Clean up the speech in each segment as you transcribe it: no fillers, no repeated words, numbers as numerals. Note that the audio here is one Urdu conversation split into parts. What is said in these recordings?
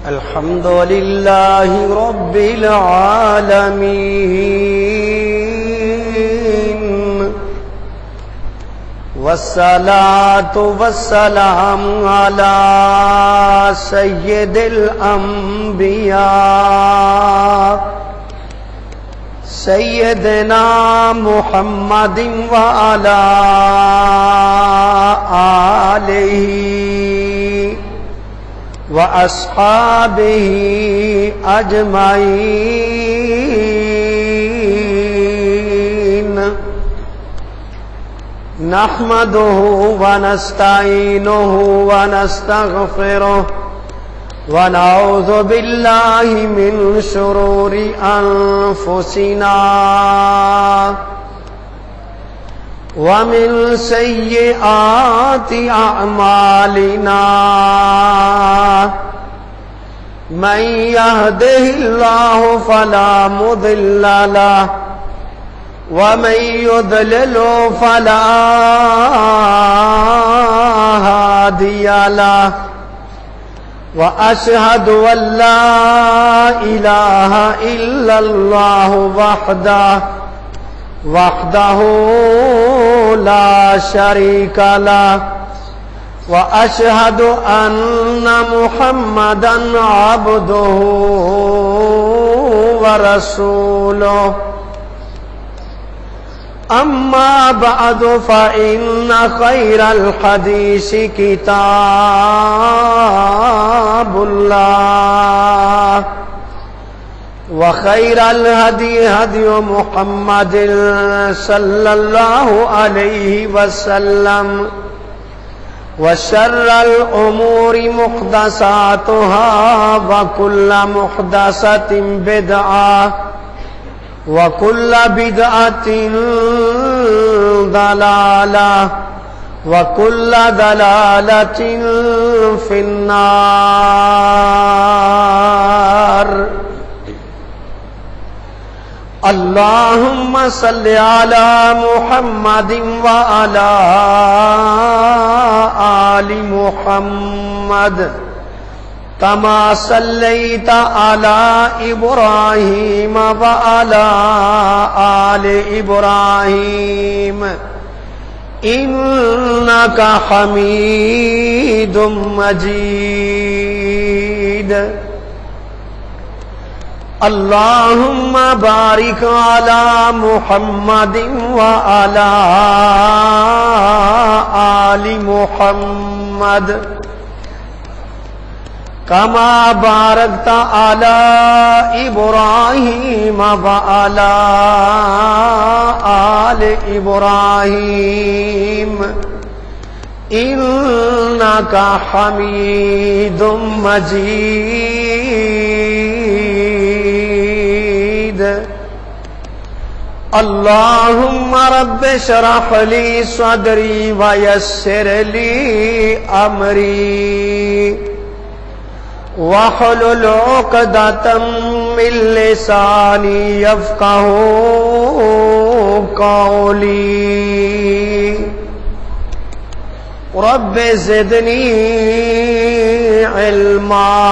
الحمد لله رب العالمين والصلاة والسلام على سيد الأنبياء سيدنا محمد وعلى آله وأصحابه أجمعين نحمده ونستعينه ونستغفره ونعوذ بالله من شرور أنفسنا ومن سيئات أعمالنا من يهده الله فلا مضل له ومن يضلل فلا هادي له وأشهد أن لا إله إلا الله وحده لا شريك له وأشهد أن محمدا عبده ورسوله أما بعد فإن خير الحديث كتاب الله وخير الهدي هدي محمد صلى الله عليه وسلم وشر الأمور محدثاتها وكل محدثة بدعة وكل بدعة ضلالة وكل ضلالة في النار اللهم صل على محمد وعلى آل محمد كما صليت على إبراهيم وعلى آل إبراهيم إنك حميد مجيد اللهم بارك على محمد وعلى آل محمد كما باركت على إبراهيم وعلى آل إبراهيم إنك حميد مجيد اللهم رب اشرح لي صدري ويسر لي أمري واحلل عقدة من لساني يفقهوا قولي رب زدني علما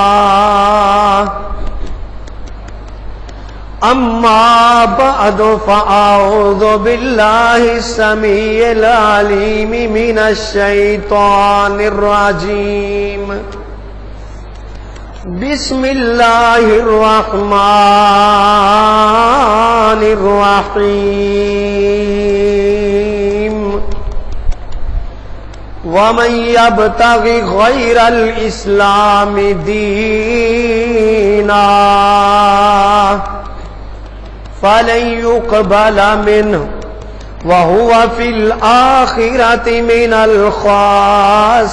أما بعد فأعوذ بالله السميع العليم من الشيطان الرجيم بسم الله الرحمن الرحيم ومن يبتغ غير الإسلام دينا فلن يقبل منه وهو في الآخرة من الخاسرين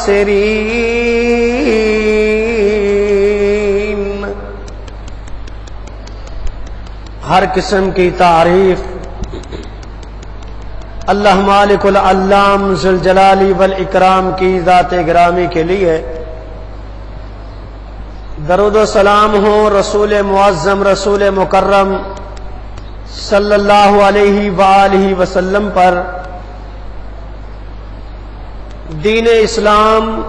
ہر قسم کی تعریف اللہ مالک العلام ذوالجلال والاکرام کی ذات گرامی کے لیے درود و سلام ہو رسول معظم رسول مکرم صلی اللہ علیہ وآلہ وسلم پر دین اسلام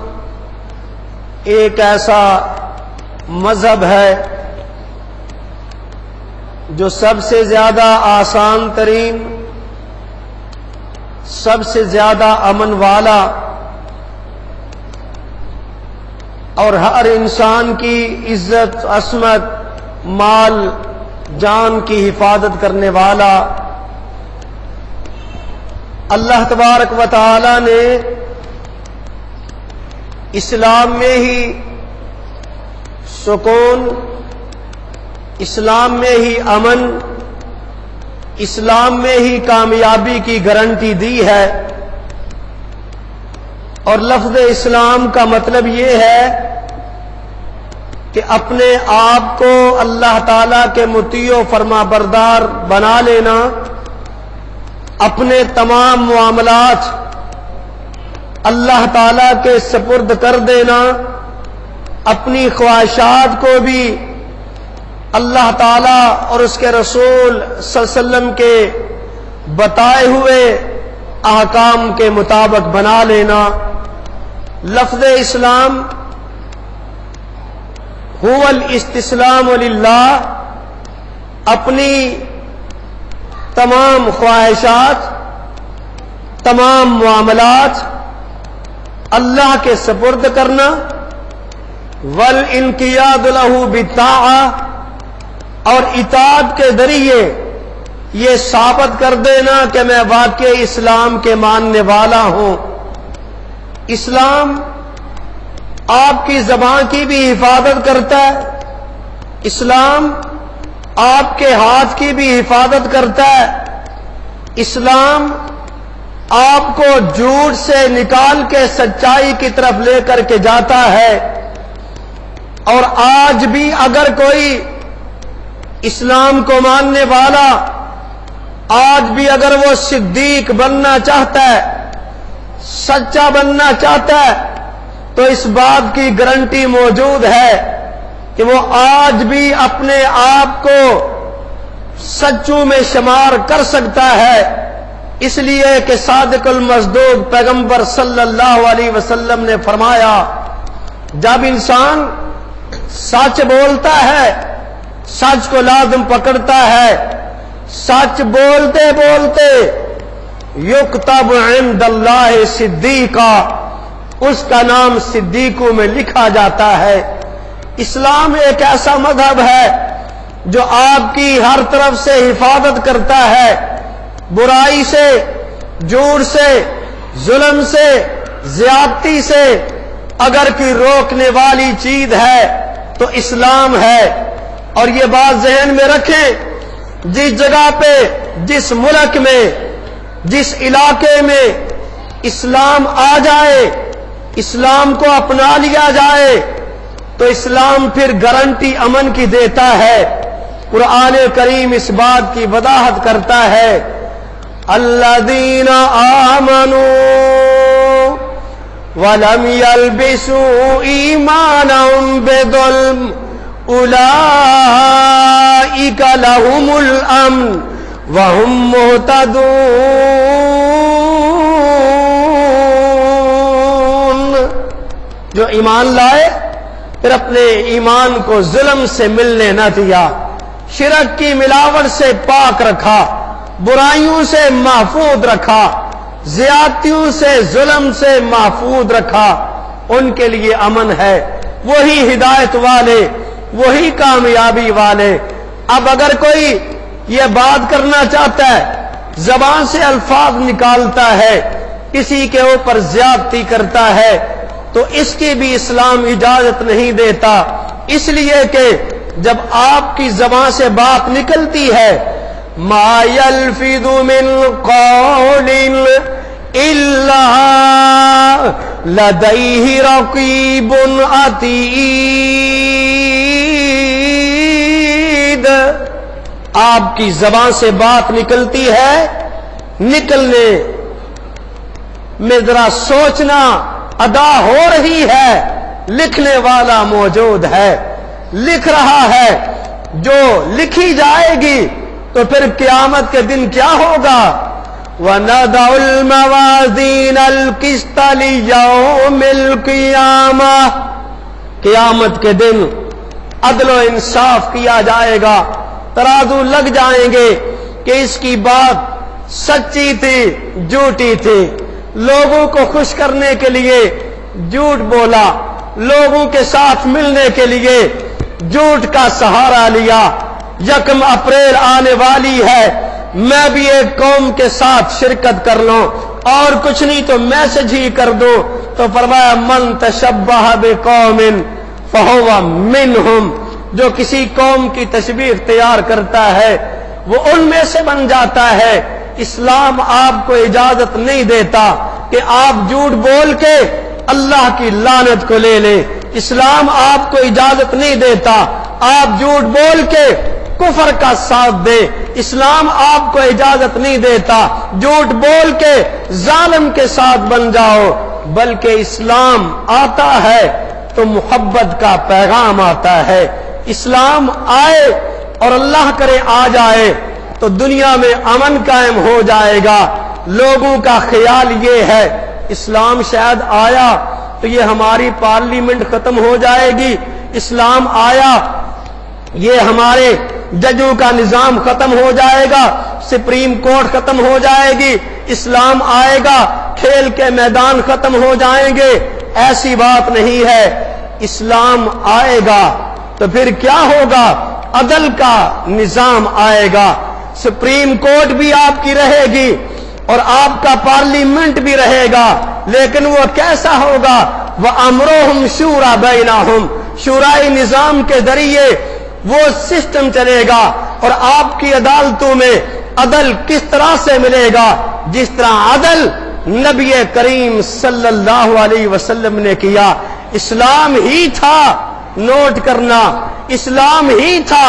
ایک ایسا مذہب ہے جو سب سے زیادہ آسان ترین، سب سے زیادہ امن والا اور ہر انسان کی عزت، عصمت، مال، جان کی حفاظت کرنے والا اللہ تبارک و تعالی نے اسلام میں ہی سکون، اسلام میں ہی امن، اسلام میں ہی کامیابی کی گارنٹی دی ہے۔ اور لفظ اسلام کا مطلب یہ ہے کہ اپنے آپ کو اللہ تعالی کے مطیع و فرما بردار بنا لینا، اپنے تمام معاملات اللہ تعالی کے سپرد کر دینا، اپنی خواہشات کو بھی اللہ تعالی اور اس کے رسول صلی اللہ علیہ وسلم کے بتائے ہوئے احکام کے مطابق بنا لینا۔ لفظ اسلام هو الاستسلام للہ، اپنی تمام خواہشات، تمام معاملات اللہ کے سپرد کرنا، والانقیاد له بالطاعہ، اور اطاعت کے ذریعے یہ ثابت کر دینا کہ میں واقعی اسلام کے ماننے والا ہوں۔ اسلام آپ کی زبان کی بھی حفاظت کرتا ہے، اسلام آپ کے ہاتھ کی بھی حفاظت کرتا ہے، اسلام آپ کو جھوٹ سے نکال کے سچائی کی طرف لے کر کے جاتا ہے۔ اور آج بھی اگر کوئی اسلام کو ماننے والا آج بھی اگر وہ صدیق بننا چاہتا ہے، سچا بننا چاہتا ہے، تو اس بات کی گارنٹی موجود ہے کہ وہ آج بھی اپنے آپ کو سچوں میں شمار کر سکتا ہے، اس لیے کہ صادق المصدوق پیغمبر صلی اللہ علیہ وسلم نے فرمایا، جب انسان سچ بولتا ہے، سچ کو لازم پکڑتا ہے، سچ بولتے بولتے یکتب عند اللہ صدیقا، اس کا نام صدیقوں میں لکھا جاتا ہے۔ اسلام ایک ایسا مذہب ہے جو آپ کی ہر طرف سے حفاظت کرتا ہے، برائی سے، جھوٹ سے، ظلم سے، زیادتی سے اگر کوئی روکنے والی چیز ہے تو اسلام ہے۔ اور یہ بات ذہن میں رکھیں، جس جگہ پہ، جس ملک میں، جس علاقے میں اسلام آ جائے، اسلام کو اپنا لیا جائے، تو اسلام پھر گارنٹی امن کی دیتا ہے۔ قرآن کریم اس بات کی وضاحت کرتا ہے، الذین آمنوا ولم یلبسوا ایمانهم بظلم اولئک لهم الامن وهم مہتدون۔ جو ایمان لائے پھر اپنے ایمان کو ظلم سے ملنے نہ دیا، شرک کی ملاوٹ سے پاک رکھا، برائیوں سے محفوظ رکھا، زیادتیوں سے، ظلم سے محفوظ رکھا، ان کے لیے امن ہے، وہی ہدایت والے، وہی کامیابی والے۔ اب اگر کوئی یہ بات کرنا چاہتا ہے، زبان سے الفاظ نکالتا ہے، کسی کے اوپر زیادتی کرتا ہے، تو اس کی بھی اسلام اجازت نہیں دیتا، اس لیے کہ جب آپ کی زبان سے بات نکلتی ہے، ما یلفظ من قول الا لدیہ رقیب عتید، آپ کی زبان سے بات نکلتی ہے، نکلنے میں ذرا سوچنا ادا ہو رہی ہے، لکھنے والا موجود ہے، لکھ رہا ہے، جو لکھی جائے گی تو پھر قیامت کے دن کیا ہوگا؟ وَنَضَعُ الْمَوَازِينَ الْقِسْطَ لِيَوْمِ الْقِيَامَةِ، قیامت کے دن عدل و انصاف کیا جائے گا، ترازو لگ جائیں گے کہ اس کی بات سچی تھی جھوٹی تھی، لوگوں کو خوش کرنے کے لیے جھوٹ بولا، لوگوں کے ساتھ ملنے کے لیے جھوٹ کا سہارا لیا۔ 1 اپریل آنے والی ہے، میں بھی ایک قوم کے ساتھ شرکت کر لوں، اور کچھ نہیں تو میسج ہی کر دو، تو فرمایا من تشبہ بقوم فہو منہم، جو کسی قوم کی تشبیہ اختیار کرتا ہے وہ ان میں سے بن جاتا ہے۔ اسلام آپ کو اجازت نہیں دیتا کہ آپ جھوٹ بول کے اللہ کی لعنت کو لے لیں، اسلام آپ کو اجازت نہیں دیتا آپ جھوٹ بول کے کفر کا ساتھ دے، اسلام آپ کو اجازت نہیں دیتا جھوٹ بول کے ظالم کے ساتھ بن جاؤ، بلکہ اسلام آتا ہے تو محبت کا پیغام آتا ہے۔ اسلام آئے اور اللہ کرے آ جائے تو دنیا میں امن قائم ہو جائے گا۔ لوگوں کا خیال یہ ہے اسلام شاید آیا تو یہ ہماری پارلیمنٹ ختم ہو جائے گی، اسلام آیا یہ ہمارے ججوں کا نظام ختم ہو جائے گا، سپریم کورٹ ختم ہو جائے گی، اسلام آئے گا کھیل کے میدان ختم ہو جائیں گے۔ ایسی بات نہیں ہے، اسلام آئے گا تو پھر کیا ہوگا؟ عدل کا نظام آئے گا، سپریم کورٹ بھی آپ کی رہے گی اور آپ کا پارلیمنٹ بھی رہے گا، لیکن وہ کیسا ہوگا؟ وَأَمْرُهُمْ شُورَى بَيْنَهُمْ، شورائی نظام کے ذریعے وہ سسٹم چلے گا، اور آپ کی عدالتوں میں عدل کس طرح سے ملے گا؟ جس طرح عدل نبی کریم صلی اللہ علیہ وسلم نے کیا۔ اسلام ہی تھا نوٹ کرنا، اسلام ہی تھا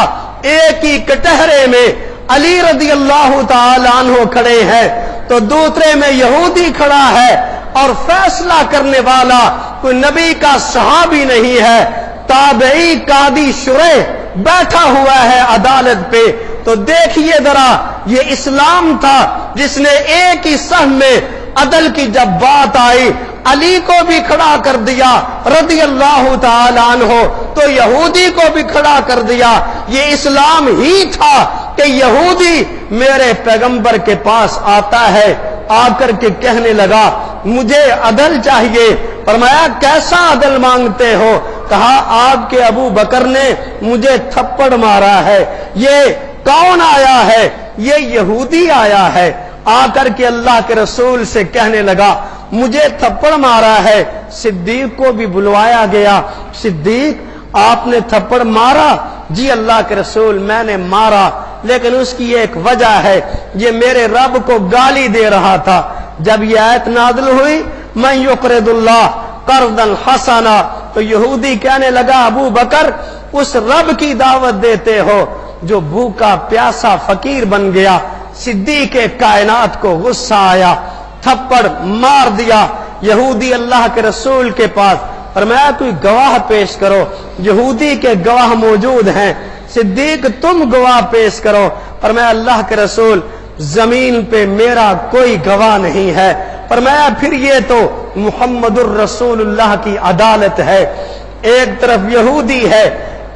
ایک ہی کٹہرے میں علی رضی اللہ تعالی عنہ کھڑے ہیں تو دوسرے میں یہودی کھڑا ہے، اور فیصلہ کرنے والا کوئی نبی کا صحابی نہیں ہے، تابعی قاضی شرح بیٹھا ہوا ہے عدالت پہ۔ تو دیکھیے ذرا، یہ اسلام تھا جس نے ایک ہی صف میں عدل کی جب بات آئی علی کو بھی کھڑا کر دیا رضی اللہ تعالی عنہ، تو یہودی کو بھی کھڑا کر دیا۔ یہ اسلام ہی تھا کہ یہودی میرے پیغمبر کے پاس آتا ہے، آ کر کے کہنے لگا مجھے عدل چاہیے۔ فرمایا کیسا عدل مانگتے ہو؟ کہا آپ کے ابو بکر نے مجھے تھپڑ مارا ہے۔ یہ کون آیا ہے؟ یہ یہودی آیا ہے۔ آ کر کے اللہ کے رسول سے کہنے لگا مجھے تھپڑ مارا ہے۔ صدیق کو بھی بلوایا گیا، صدیق آپ نے تھپڑ مارا؟ جی اللہ کے رسول میں نے مارا، لیکن اس کی ایک وجہ ہے، یہ میرے رب کو گالی دے رہا تھا۔ جب یہ آیت نازل ہوئی من یقرض اللہ قرضا حسنا، تو یہودی کہنے لگا ابو بکر اس رب کی دعوت دیتے ہو جو بھوکا پیاسا فقیر بن گیا۔ صدیق کائنات کو غصہ آیا، تھپڑ مار دیا۔ یہودی اللہ کے رسول کے پاس فرمایا کوئی گواہ پیش کرو، یہودی کے گواہ موجود ہیں، صدیق تم گواہ پیش کرو۔ فرمایا اللہ کے رسول زمین پہ میرا کوئی گواہ نہیں ہے۔ فرمایا پھر یہ تو محمد الرسول اللہ کی عدالت ہے، ایک طرف یہودی ہے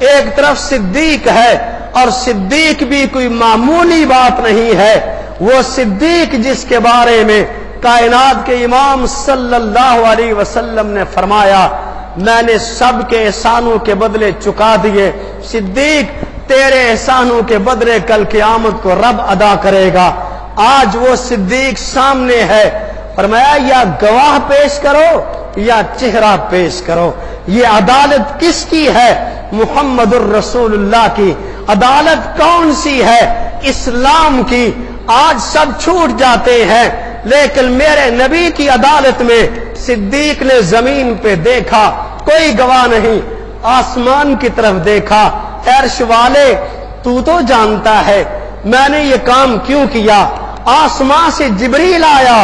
ایک طرف صدیق ہے، اور صدیق بھی کوئی معمولی بات نہیں ہے، وہ صدیق جس کے بارے میں کائنات کے امام صلی اللہ علیہ وسلم نے فرمایا میں نے سب کے احسانوں کے بدلے چکا دیے، صدیق تیرے احسانوں کے بدلے کل قیامت کو رب ادا کرے گا۔ آج وہ صدیق سامنے ہے، فرمایا یا گواہ پیش کرو یا چہرہ پیش کرو۔ یہ عدالت کس کی ہے؟ محمد الرسول اللہ کی۔ عدالت کون سی ہے؟ اسلام کی۔ آج سب چھوٹ جاتے ہیں، لیکن میرے نبی کی عدالت میں صدیق نے زمین پہ دیکھا کوئی گواہ نہیں، آسمان کی طرف دیکھا، عرش والے تو جانتا ہے میں نے یہ کام کیوں کیا۔ آسمان سے جبریل آیا،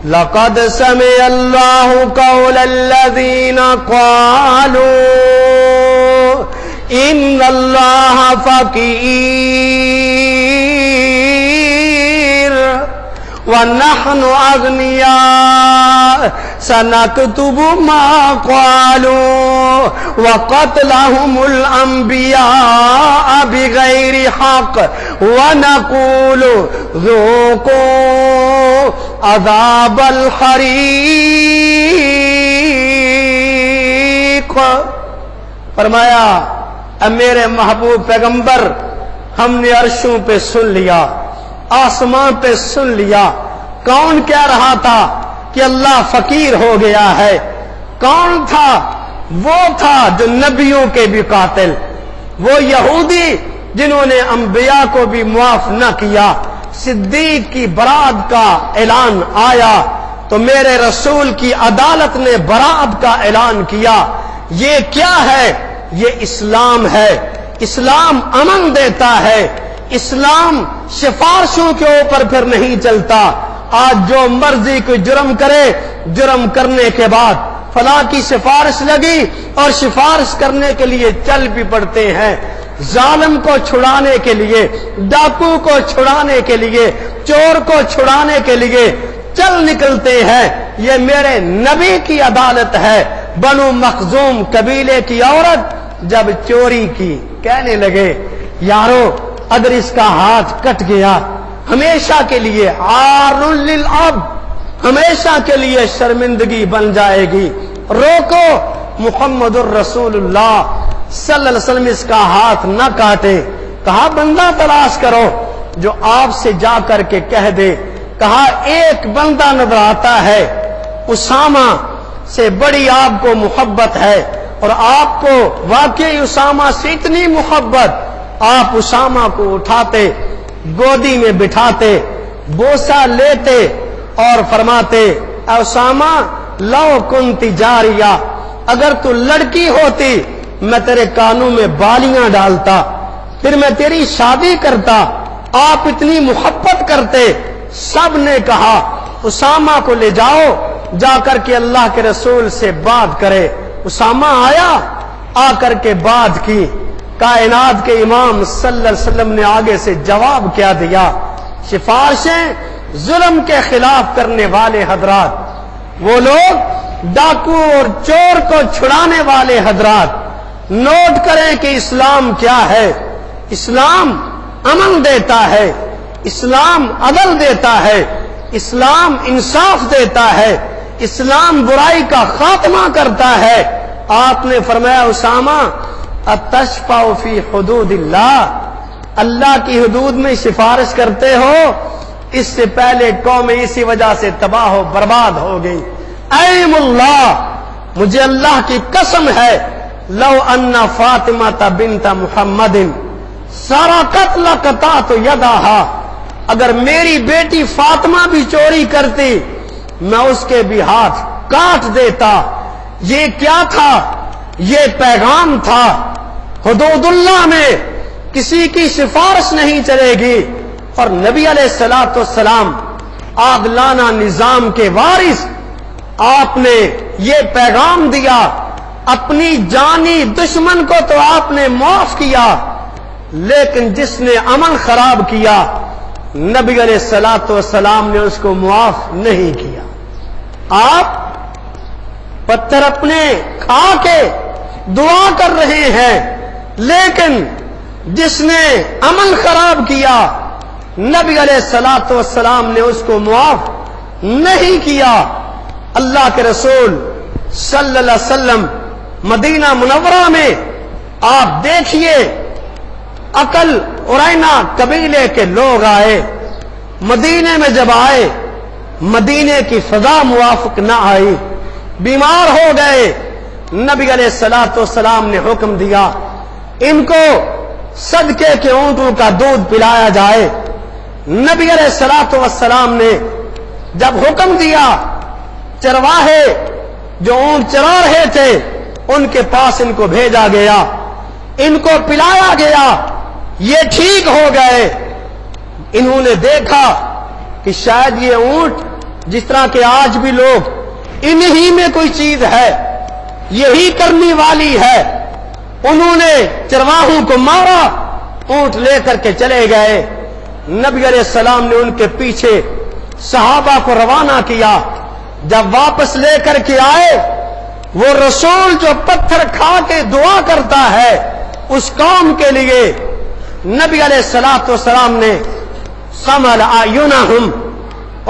لقد سمع اللہ قول الذین قالوا ان اللہ فقیر ونحن اغنیاء سنكتب ما قالوا وقتلهم الأنبياء بغير حق ونقول ذوقوا عذاب الحریق۔ فرمایا اے میرے محبوب پیغمبر، ہم نے عرشوں پہ سن لیا، آسمان پہ سن لیا، کون کہہ رہا تھا کہ اللہ فقیر ہو گیا ہے؟ کون تھا؟ وہ تھا جو نبیوں کے بھی قاتل، وہ یہودی جنہوں نے انبیاء کو بھی معاف نہ کیا۔ صدیق کی برات کا اعلان آیا تو میرے رسول کی عدالت نے برات کا اعلان کیا۔ یہ کیا ہے؟ یہ اسلام ہے۔ اسلام امن دیتا ہے، اسلام سفارشوں کے اوپر پھر نہیں چلتا۔ آج جو مرضی کوئی جرم کرے، جرم کرنے کے بعد فلاں کی سفارش لگی اور سفارش کرنے کے لیے چل بھی پڑتے ہیں، ظالم کو چھڑانے کے لیے، ڈاکو کو چھڑانے کے لیے، چور کو چھڑانے کے لیے چل نکلتے ہیں۔ یہ میرے نبی کی عدالت ہے۔ بنو مخزوم قبیلے کی عورت جب چوری کی، کہنے لگے یارو اگر اس کا ہاتھ کٹ گیا ہمیشہ کے لیے عار للعب، ہمیشہ کے لیے شرمندگی بن جائے گی، روکو۔ محمد الرسول اللہ صلی اللہ علیہ وسلم اس کا ہاتھ نہ کاٹے۔ کہا بندہ تلاش کرو جو آپ سے جا کر کے کہہ دے۔ کہا ایک بندہ نظر آتا ہے، اسامہ سے بڑی آپ کو محبت ہے، اور آپ کو واقعی اسامہ سے اتنی محبت، آپ اسامہ کو اٹھاتے، گودی میں بٹھاتے، بوسہ لیتے اور فرماتے اے اسامہ لو کنت جاریہ، اگر تو لڑکی ہوتی میں تیرے کانوں میں بالیاں ڈالتا، پھر میں تیری شادی کرتا۔ آپ اتنی محبت کرتے۔ سب نے کہا اسامہ کو لے جاؤ، جا کر کے اللہ کے رسول سے بات کرے۔ اسامہ آیا، آ کر کے بات کی۔ کائنات کے امام صلی اللہ علیہ وسلم نے آگے سے جواب کیا دیا؟ سفارشیں ظلم کے خلاف کرنے والے حضرات، وہ لوگ ڈاکو اور چور کو چھڑانے والے حضرات، نوٹ کریں کہ اسلام کیا ہے۔ اسلام امن دیتا ہے، اسلام عدل دیتا ہے، اسلام انصاف دیتا ہے، اسلام برائی کا خاتمہ کرتا ہے۔ آپ نے فرمایا اسامہ اتشفع فی حدود اللہ، اللہ کی حدود میں سفارش کرتے ہو؟ اس سے پہلے قوم اسی وجہ سے تباہ و برباد ہو گئی۔ ایم اللہ، مجھے اللہ کی قسم ہے، لو ان فاطمہ بنت محمد سرقت لقطعت یدہا، اگر میری بیٹی فاطمہ بھی چوری کرتی میں اس کے بھی ہاتھ کاٹ دیتا۔ یہ کیا تھا؟ یہ پیغام تھا، حدود اللہ میں کسی کی سفارش نہیں چلے گی۔ اور نبی علیہ الصلوۃ والسلام عادلانہ نظام کے وارث، آپ نے یہ پیغام دیا، اپنی جانی دشمن کو تو آپ نے معاف کیا، لیکن جس نے امن خراب کیا نبی علیہ الصلوۃ والسلام نے اس کو معاف نہیں کیا۔ آپ پتھر اپنے کھا کے دعا کر رہے ہیں، لیکن جس نے امن خراب کیا نبی علیہ الصلوۃ والسلام نے اس کو معاف نہیں کیا۔ اللہ کے رسول صلی اللہ علیہ وسلم مدینہ منورہ میں آپ دیکھیے، عقل ارینا قبیلے کے لوگ آئے، مدینے میں جب آئے مدینے کی فضا موافق نہ آئی، بیمار ہو گئے۔ نبی علیہ الصلوۃ والسلام نے حکم دیا ان کو صدقے کے اونٹوں کا دودھ پلایا جائے۔ نبی علیہ الصلوۃ والسلام نے جب حکم دیا، چرواہے جو اونٹ چرا رہے تھے ان کے پاس ان کو بھیجا گیا، ان کو پلایا گیا، یہ ٹھیک ہو گئے۔ انہوں نے دیکھا کہ شاید یہ اونٹ جس طرح کہ آج بھی لوگ انہی میں کوئی چیز ہے، یہی کرنے والی ہے۔ انہوں نے چرواہوں کو مارا، اونٹ لے کر کے چلے گئے۔ نبی علیہ السلام نے ان کے پیچھے صحابہ کو روانہ کیا۔ جب واپس لے کر کے آئے، وہ رسول جو پتھر کھا کے دعا کرتا ہے اس قوم کے لیے نبی علیہ الصلوۃ والسلام نے سمل اعینہم،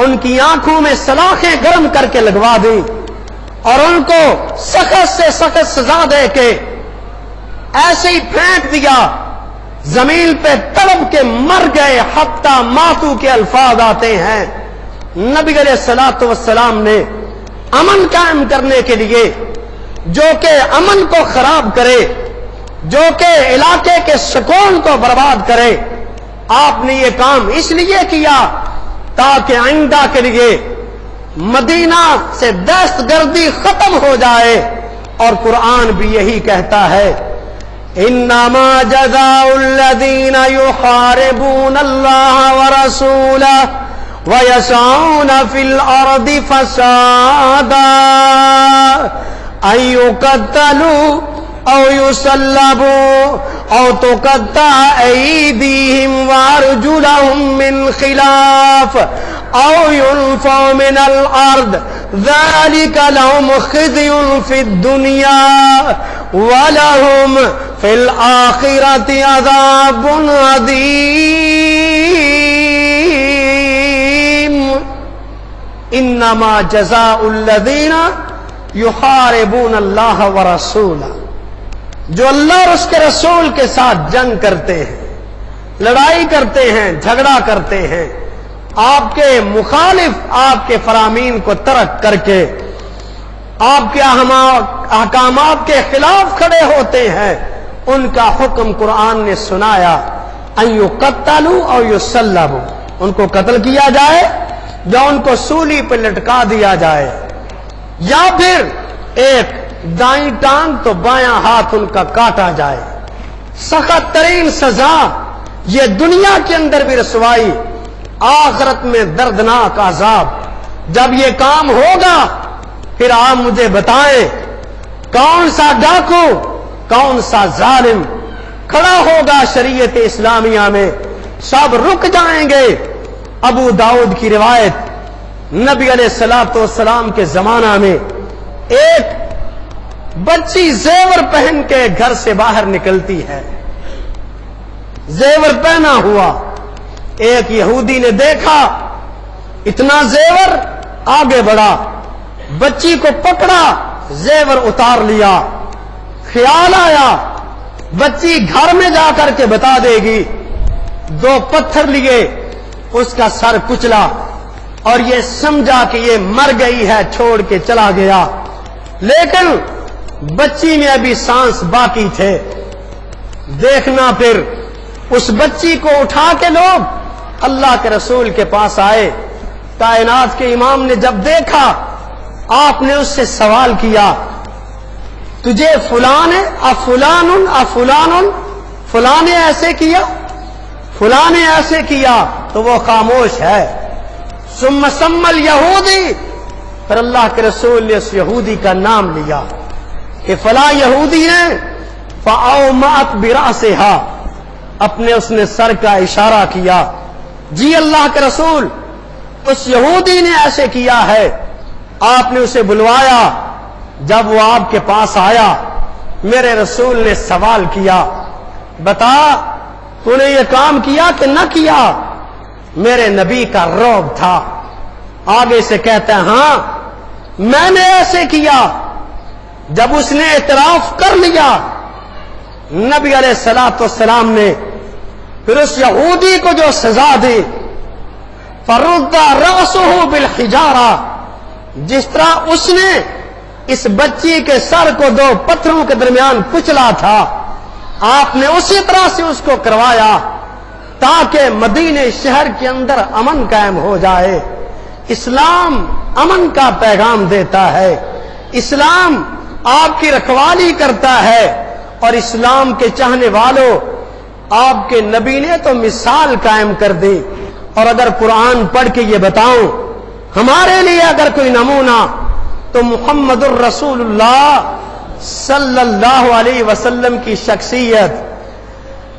ان کی آنکھوں میں سلاخیں گرم کر کے لگوا دی اور ان کو سخت سے سخت سزا دے کے ایسے ہی پھینک دیا، زمین پہ تڑپ کے مر گئے، حتی ماتو کے الفاظ آتے ہیں۔ نبی علیہ الصلوۃ والسلام نے امن قائم کرنے کے لیے، جو کہ امن کو خراب کرے، جو کہ علاقے کے سکون کو برباد کرے، آپ نے یہ کام اس لیے کیا تاکہ آئندہ کے لیے مدینہ سے دہشت گردی ختم ہو جائے، اور قرآن بھی یہی کہتا ہے انما جزاء الذین یحاربون اللہ ورسولہ وَيَسْعَوْنَ فِي الْأَرْضِ فَسَادًا أَن يُقَتَّلُوا أَوْ يُسَلَّبُوا أَوْ تُقَطَّعَ أَيْدِيهِمْ وَأَرْجُلُهُم مِّنْ خِلَافٍ أَوْ يُنفَوْا مِنَ الْأَرْضِ ذَلِكَ لَهُمْ خِزْيٌ فِي الدُّنْيَا وَلَهُمْ فِي الْآخِرَةِ عَذَابٌ عَظِيمٌ۔ انما جزاء الذین یحاربون اللہ ورسولہ، جو اللہ اور اس کے رسول کے ساتھ جنگ کرتے ہیں، لڑائی کرتے ہیں، جھگڑا کرتے ہیں، آپ کے مخالف آپ کے فرامین کو ترک کر کے آپ کے احکامات کے خلاف کھڑے ہوتے ہیں، ان کا حکم قرآن نے سنایا ان یقتلوا او یصلبوا، ان کو قتل کیا جائے یا ان کو سولی پہ لٹکا دیا جائے، یا پھر ایک دائیں ٹانگ تو بایاں ہاتھ ان کا کاٹا جائے۔ سخت ترین سزا، یہ دنیا کے اندر بھی رسوائی، آخرت میں دردناک عذاب۔ جب یہ کام ہوگا پھر آپ مجھے بتائیں کون سا ڈاکو، کون سا ظالم کھڑا ہوگا شریعت اسلامیہ میں؟ سب رک جائیں گے۔ ابو داؤد کی روایت، نبی علیہ الصلوۃ والسلام کے زمانہ میں ایک بچی زیور پہن کے گھر سے باہر نکلتی ہے، زیور پہنا ہوا۔ ایک یہودی نے دیکھا اتنا زیور، آگے بڑھا، بچی کو پکڑا، زیور اتار لیا۔ خیال آیا بچی گھر میں جا کر کے بتا دے گی، دو پتھر لیے، اس کا سر کچلا اور یہ سمجھا کہ یہ مر گئی ہے، چھوڑ کے چلا گیا۔ لیکن بچی میں ابھی سانس باقی تھے۔ دیکھنا پھر اس بچی کو اٹھا کے لوگ اللہ کے رسول کے پاس آئے۔ کائنات کے امام نے جب دیکھا، آپ نے اس سے سوال کیا تجھے فلان ہے افلان افلان، فلاں نے ایسے کیا، فلاں نے ایسے کیا، تو وہ خاموش ہے۔ ثم سمى اليہودی، پھر اللہ کے رسول نے اس یہودی کا نام لیا کہ فلاں یہودی نے فاومأت برأسها، اپنے اس نے سر کا اشارہ کیا، جی اللہ کے رسول اس یہودی نے ایسے کیا ہے۔ آپ نے اسے بلوایا۔ جب وہ آپ کے پاس آیا، میرے رسول نے سوال کیا بتا تو نے یہ کام کیا کہ نہ کیا؟ میرے نبی کا رعب تھا۔ آگے سے کہتا ہے ہاں میں نے ایسے کیا۔ جب اس نے اعتراف کر لیا، نبی علیہ الصلوۃ والسلام نے پھر اس یہودی کو جو سزا دی، فرد رأسه بالحجارہ، جس طرح اس نے اس بچی کے سر کو دو پتھروں کے درمیان کچلا تھا، آپ نے اسی طرح سے اس کو کروایا تاکہ مدینے شہر کے اندر امن قائم ہو جائے۔ اسلام امن کا پیغام دیتا ہے، اسلام آپ کی رکھوالی کرتا ہے، اور اسلام کے چاہنے والوں، آپ کے نبی نے تو مثال قائم کر دی۔ اور اگر قرآن پڑھ کے یہ بتاؤں ہمارے لیے اگر کوئی نمونہ، تو محمد الرسول اللہ صلی اللہ علیہ وسلم کی شخصیت،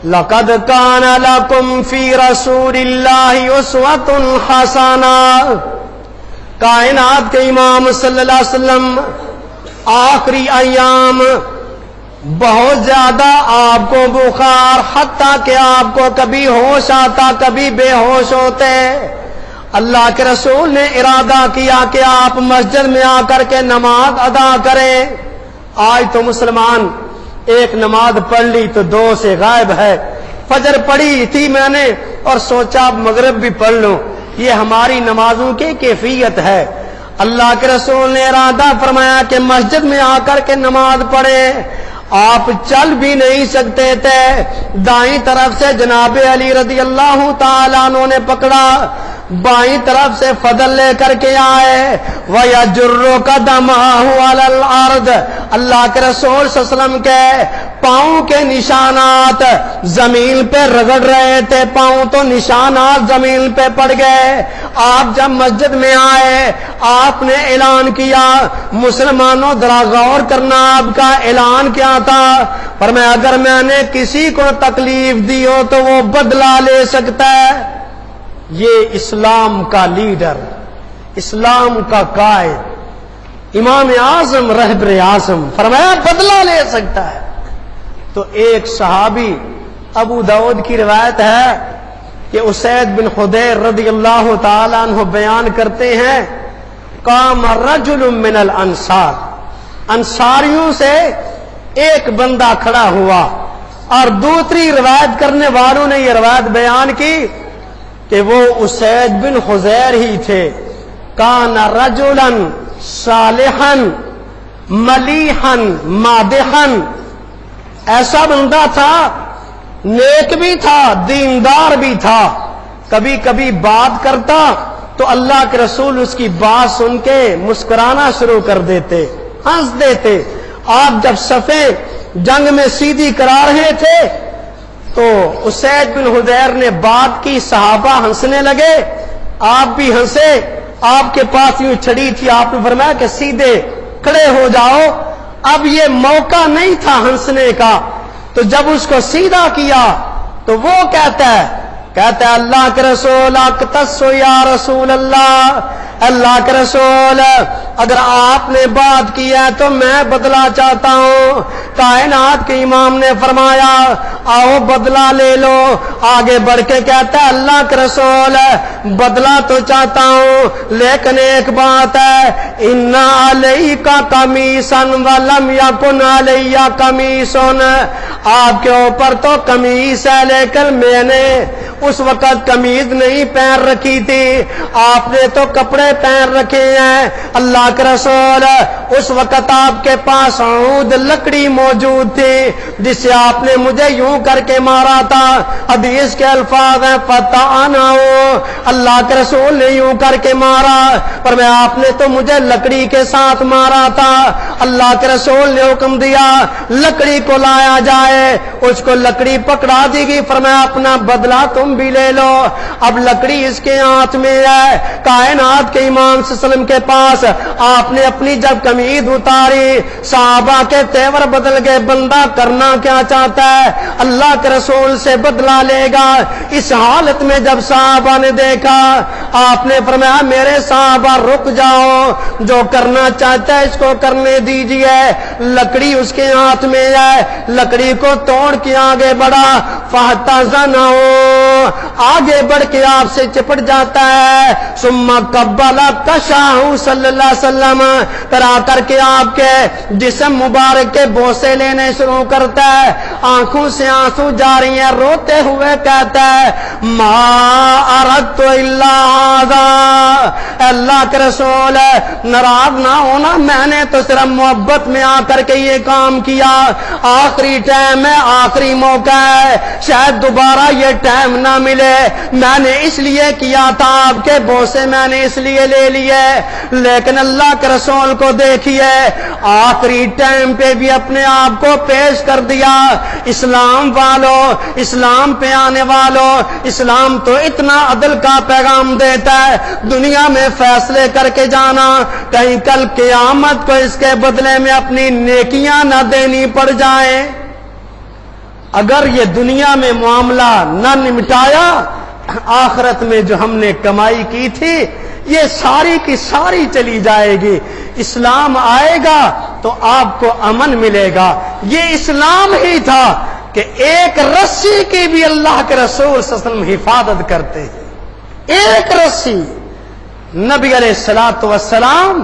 لَقَدْ كَانَ لَكُمْ فِي رَسُولِ اللَّهِ أُسْوَةٌ حَسَنَةٌ کائنات کے امام صلی اللہ علیہ وسلم آخری ایام بہت زیادہ آپ کو بخار، حتیٰ کہ آپ کو کبھی ہوش آتا کبھی بے ہوش ہوتے، اللہ کے رسول نے ارادہ کیا کہ آپ مسجد میں آ کر کے نماز ادا کریں۔ آج تو مسلمان ایک نماز پڑھ لی تو دو سے غائب ہے، فجر پڑھی تھی میں نے اور سوچا اب مغرب بھی پڑھ لوں، یہ ہماری نمازوں کی کیفیت ہے۔ اللہ کے رسول نے ارادہ فرمایا کہ مسجد میں آ کر کے نماز پڑھیں۔ آپ چل بھی نہیں سکتے تھے، دائیں طرف سے جناب علی رضی اللہ تعالیٰ عنہ نے پکڑا، بائیں طرف سے فضل لے کر کے آئے، وَيَجُرُّ قَدَمَهُ عَلَى الْأَرْضِ، اللہ کے رسول صلی اللہ علیہ وسلم کے پاؤں کے نشانات زمین پہ رگڑ رہے تھے، پاؤں تو نشانات زمین پہ پڑ گئے۔ آپ جب مسجد میں آئے آپ نے اعلان کیا، مسلمانوں ذرا غور کرنا آپ کا اعلان کیا تھا، فرمایا اگر میں نے کسی کو تکلیف دی ہو تو وہ بدلہ لے سکتا ہے۔ یہ اسلام کا لیڈر، اسلام کا قائد، امام اعظم رہبر اعظم فرمایا بدلہ لے سکتا ہے۔ تو ایک صحابی ابو داؤد کی روایت ہے کہ اسید بن خدیر رضی اللہ تعالیٰ عنہ بیان کرتے ہیں، قام رجل من الانصار، انصاریوں سے ایک بندہ کھڑا ہوا، اور دوسری روایت کرنے والوں نے یہ روایت بیان کی کہ وہ اسید بن خزیر ہی تھے۔ کان رجلا صالحا ملیحا مادحا، ایسا بندہ تھا، نیک بھی تھا دیندار بھی تھا، کبھی کبھی بات کرتا تو اللہ کے رسول اس کی بات سن کے مسکرانا شروع کر دیتے، ہنس دیتے۔ آپ جب صفیں جنگ میں سیدھی کرا رہے تھے تو اسید بن خدیر نے بات کی، صحابہ ہنسنے لگے، آپ بھی ہنسے، آپ کے پاس یوں چھڑی تھی، آپ نے فرمایا کہ سیدھے کھڑے ہو جاؤ۔ اب یہ موقع نہیں تھا ہنسنے کا، تو جب اس کو سیدھا کیا تو وہ کہتا ہے اللہ کے رسول اقتصو یا رسول اللہ، اللہ کے رسول اگر آپ نے بات کی ہے تو میں بدلہ چاہتا ہوں۔ کائنات کے امام نے فرمایا آؤ بدلہ لے لو، آگے بڑھ کے کہتا ہے اللہ کے رسول بدلہ تو چاہتا ہوں لیکن ایک بات ہے، ان علیک قمیصا ولم یکن علی قمیص، آپ کے اوپر تو قمیص ہے لیکن میں نے اس وقت قمیض نہیں پہن رکھی تھی، آپ نے تو کپڑے پہن رکھے ہیں۔ اللہ کے رسول اس وقت آپ کے پاس عود لکڑی موجود تھی جس سے آپ نے مجھے یوں کر کے مارا تھا، حدیث کے الفاظ ہیں فتعناہو، اللہ کے رسول نے یوں کر کے مارا، پر میں آپ نے تو مجھے لکڑی کے ساتھ مارا تھا۔ اللہ کے رسول نے حکم دیا لکڑی کو لایا جائے، اس کو لکڑی پکڑا دی گئی، فرمایا اپنا بدلہ تم بھی لے لو۔ اب لکڑی اس کے ہاتھ میں ہے، کائنات کے امام صلی اللہ علیہ وسلم کے پاس آپ نے اپنی جب قمیض اتاری، صحابہ کے تیور بدل گئے، بندہ کرنا کیا چاہتا ہے؟ اللہ کے رسول سے بدلہ لے گا۔ اس حالت میں جب صحابہ نے دیکھا، آپ نے فرمایا میرے صحابہ رک جاؤ، جو کرنا چاہتا ہے اس کو کرنے دیجئے۔ لکڑی اس کے ہاتھ میں ہے، لکڑی کو توڑ کے آگے بڑھا، فاحتضنہ، آگے بڑھ کے آپ سے چپٹ جاتا ہے، ثم قبل کشاہ صلی اللہ علیہ وسلم، پھر آ کر کے آپ کے جسم مبارک کے بوسے لینے شروع کرتا ہے، آنکھوں سے آنسو جاری ہیں، روتے ہوئے کہتا ہے ما اردت الا ھذا، اللہ کے رسول ناراض نہ ہونا، میں نے تو صرف محبت میں آ کر کے یہ کام کیا، آخری ٹائم ہے، آخری موقع ہے، شاید دوبارہ یہ ٹائم نہ ملے، میں نے اس لیے کیا تھا، آپ کے بوسے میں نے اس لیے لے لیے، لیکن اللہ کے رسول کو دیکھیے آخری ٹائم پہ بھی اپنے آپ کو پیش کر دیا۔ اسلام والوں، اسلام پہ آنے والوں، اسلام تو اتنا عدل کا پیغام دیتا ہے، دنیا میں فیصلے کر کے جانا، کہیں کل قیامت کو اس کے بدلے میں اپنی نیکیاں نہ دینی پڑ جائیں۔ اگر یہ دنیا میں معاملہ نہ نمٹایا، آخرت میں جو ہم نے کمائی کی تھی یہ ساری کی ساری چلی جائے گی۔ اسلام آئے گا تو آپ کو امن ملے گا۔ یہ اسلام ہی تھا کہ ایک رسی کی بھی اللہ کے رسول صلی اللہ علیہ وسلم حفاظت کرتے ہیں، ایک رسی۔ نبی علیہ الصلوۃ والسلام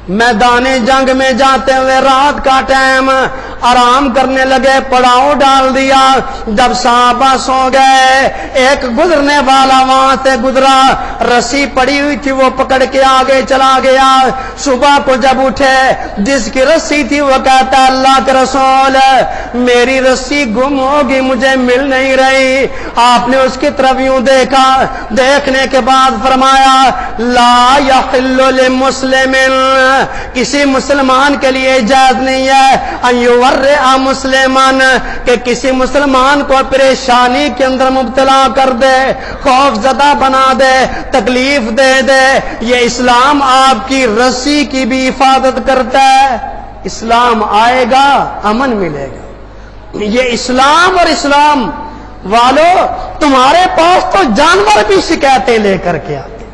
میدان جنگ میں جاتے ہوئے رات کا ٹائم آرام کرنے لگے، پڑاؤ ڈال دیا۔ جب صحابہ سو گئے، ایک گزرنے والا وہاں سے گزرا، رسی پڑی ہوئی تھی وہ پکڑ کے آگے چلا گیا۔ صبح کو جب اٹھے، جس کی رسی تھی وہ کہتا اللہ کے رسول میری رسی گم ہوگی، مجھے مل نہیں رہی۔ آپ نے اس کی طرف یوں دیکھا، دیکھنے کے بعد فرمایا لا یحل لمسلم، کسی مسلمان کے لیے جائز نہیں ہے ان یورع مسلمان، کہ کسی مسلمان کو پریشانی کے اندر مبتلا کر دے، خوف زدہ بنا دے، تکلیف دے دے۔ یہ اسلام آپ کی رسی کی بھی حفاظت کرتا ہے۔ اسلام آئے گا امن ملے گا۔ یہ اسلام اور اسلام والو، تمہارے پاس تو جانور بھی شکایتیں لے کر کے آتے،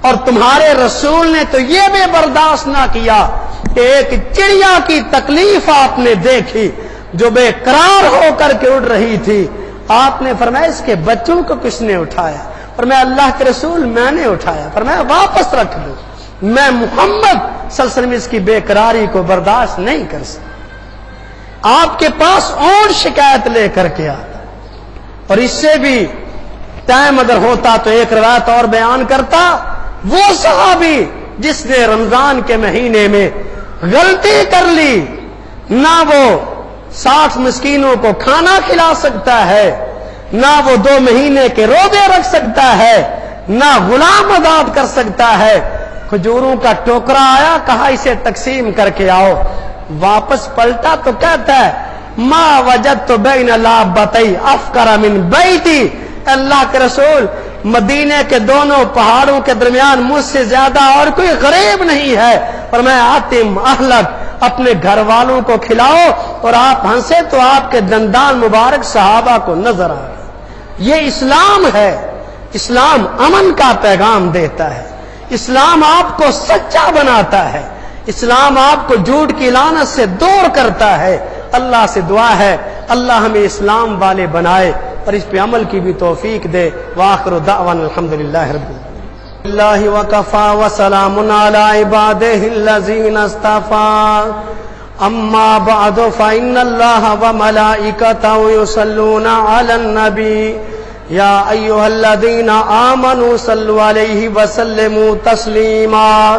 اور تمہارے رسول نے تو یہ بھی برداشت نہ کیا کہ ایک چڑیا کی تکلیف آپ نے دیکھی جو بے قرار ہو کر کے اڑ رہی تھی، آپ نے فرمایا اس کے بچوں کو کس نے اٹھایا؟ فرمایا اللہ کے رسول میں نے اٹھایا۔ فرمایا واپس رکھ لو، میں محمد صلی اللہ علیہ وسلم اس کی بے قراری کو برداشت نہیں کر سکتا۔ آپ کے پاس اور شکایت لے کر کے آتا، اور اس سے بھی ٹائم اگر ہوتا تو ایک روایت اور بیان کرتا، وہ صحابی جس نے رمضان کے مہینے میں غلطی کر لی، نہ وہ 60 مسکینوں کو کھانا کھلا سکتا ہے، نہ وہ 2 مہینے کے روزے رکھ سکتا ہے، نہ غلام آزاد کر سکتا ہے، کھجوروں کا ٹوکرا آیا، کہا اسے تقسیم کر کے آؤ، واپس پلٹا تو کہتا ہے ما وجدت بین لابتی افقر من بیتی، اللہ کے رسول مدینے کے دونوں پہاڑوں کے درمیان مجھ سے زیادہ اور کوئی غریب نہیں ہے، اور میں آتم اہلک، اپنے گھر والوں کو کھلاؤ۔ اور آپ ہنسے تو آپ کے دندان مبارک صحابہ کو نظر آ گئے۔ یہ اسلام ہے، اسلام امن کا پیغام دیتا ہے، اسلام آپ کو سچا بناتا ہے، اسلام آپ کو جھوٹ کی لعنت سے دور کرتا ہے۔ اللہ سے دعا ہے اللہ ہمیں اسلام والے بنائے اور اس پہ عمل کی بھی توفیق دے۔ وآخر دعوانا الحمدللہ رب العالمین۔ اللہ وکفا وسلام علی عبادہ الذین اصطفیٰ، اما بعد فإن اللہ وملائکتہ یصلون علی النبی، یا ایہا الذین آمنوا صلوا علیہ وسلموا تسلیما،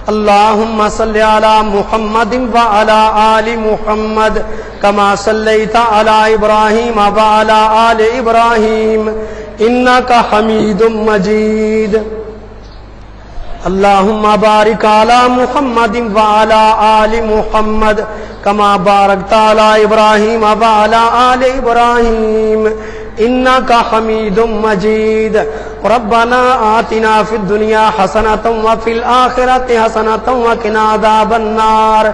اللہم صل علی محمد وعلی آل محمد کما صلیت علی ابراہیم وعلی آل ابراہیم انک حمید مجید، اللہم بارک علی محمد وعلی آل محمد کما بارکت علی ابراہیم وعلی آل ابراہیم انک حمید مجید۔ ربنا آتنا فی الدنیا حسنۃ وفی الآخرۃ حسنۃ وقنا عذاب النار،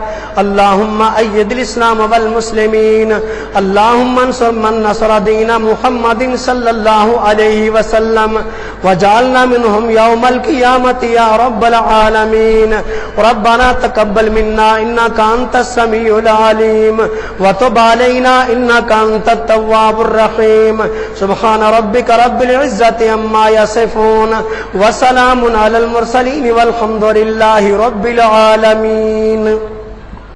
اللہم اید الاسلام والمسلمین، اللہم انصر من نصر دین محمد صلی اللہ علیہ وسلم، وجعلنا منہم یوم القیامۃ یا رب العالمین۔ ربنا تقبل منا انک انت السمیع العلیم وتب علینا انک انت التواب الرحیم۔ سبحان ربک رب العزۃ عما یصفون وسلام علی المرسلین والحمد للہ رب العالمین۔